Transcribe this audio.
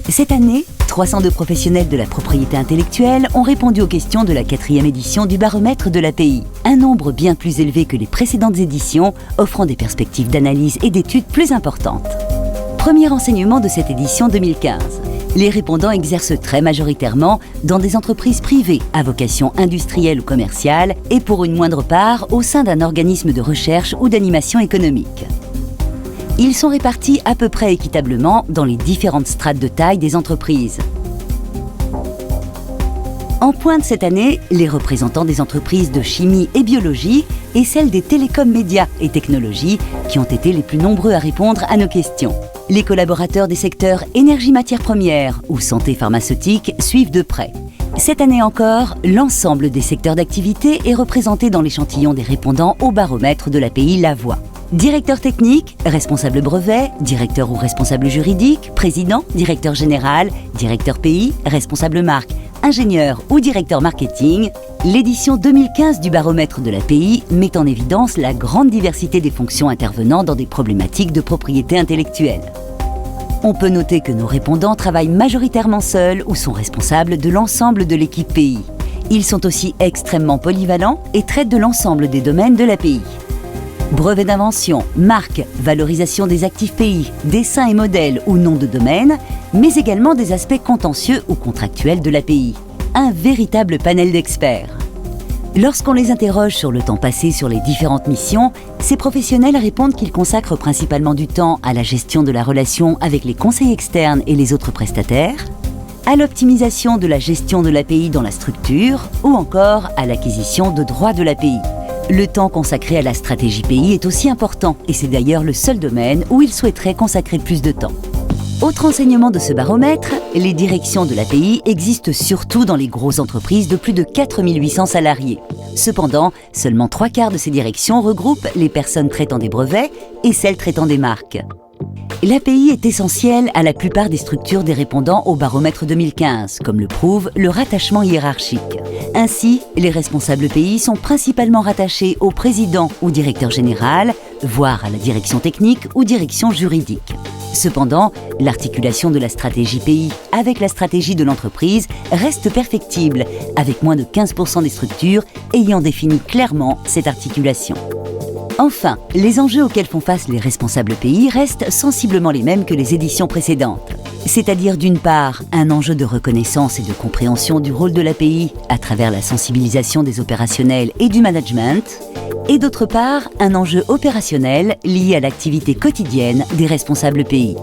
Cette année, 302 professionnels de la propriété intellectuelle ont répondu aux questions de la 4e édition du baromètre de l'API. Un nombre bien plus élevé que les précédentes éditions, offrant des perspectives d'analyse et d'études plus importantes. Premier enseignement de cette édition 2015. Les répondants exercent très majoritairement dans des entreprises privées à vocation industrielle ou commerciale et pour une moindre part au sein d'un organisme de recherche ou d'animation économique. Ils sont répartis à peu près équitablement dans les différentes strates de taille des entreprises. En pointe cette année, les représentants des entreprises de chimie et biologie et celles des télécoms, médias et technologies qui ont été les plus nombreux à répondre à nos questions. Les collaborateurs des secteurs énergie matières premières ou santé pharmaceutique suivent de près. Cette année encore, l'ensemble des secteurs d'activité est représenté dans l'échantillon des répondants au baromètre de l'API La Voix. Directeur technique, responsable brevet, directeur ou responsable juridique, président, directeur général, directeur pays, responsable marque, ingénieur ou directeur marketing, l'édition 2015 du baromètre de l'API met en évidence la grande diversité des fonctions intervenant dans des problématiques de propriété intellectuelle. On peut noter que nos répondants travaillent majoritairement seuls ou sont responsables de l'ensemble de l'équipe pays. Ils sont aussi extrêmement polyvalents et traitent de l'ensemble des domaines de l'API. Brevet d'invention, marque, valorisation des actifs pays, dessin et modèle ou nom de domaine, mais également des aspects contentieux ou contractuels de l'API. Un véritable panel d'experts. Lorsqu'on les interroge sur le temps passé sur les différentes missions, ces professionnels répondent qu'ils consacrent principalement du temps à la gestion de la relation avec les conseils externes et les autres prestataires, à l'optimisation de la gestion de l'API dans la structure ou encore à l'acquisition de droits de l'API. Le temps consacré à la stratégie pays est aussi important et c'est d'ailleurs le seul domaine où ils souhaiteraient consacrer plus de temps. Autre enseignement de ce baromètre, les directions de l'API existent surtout dans les grosses entreprises de plus de 4800 salariés. Cependant, seulement 3/4 de ces directions regroupent les personnes traitant des brevets et celles traitant des marques. L'API est essentielle à la plupart des structures des répondants au baromètre 2015, comme le prouve le rattachement hiérarchique. Ainsi, les responsables pays sont principalement rattachés au président ou directeur général, voire à la direction technique ou direction juridique. Cependant, l'articulation de la stratégie pays avec la stratégie de l'entreprise reste perfectible, avec moins de 15% des structures ayant défini clairement cette articulation. Enfin, les enjeux auxquels font face les responsables pays restent sensiblement les mêmes que les éditions précédentes. C'est-à-dire d'une part, un enjeu de reconnaissance et de compréhension du rôle de l'API à travers la sensibilisation des opérationnels et du management, et d'autre part, un enjeu opérationnel lié à l'activité quotidienne des responsables pays.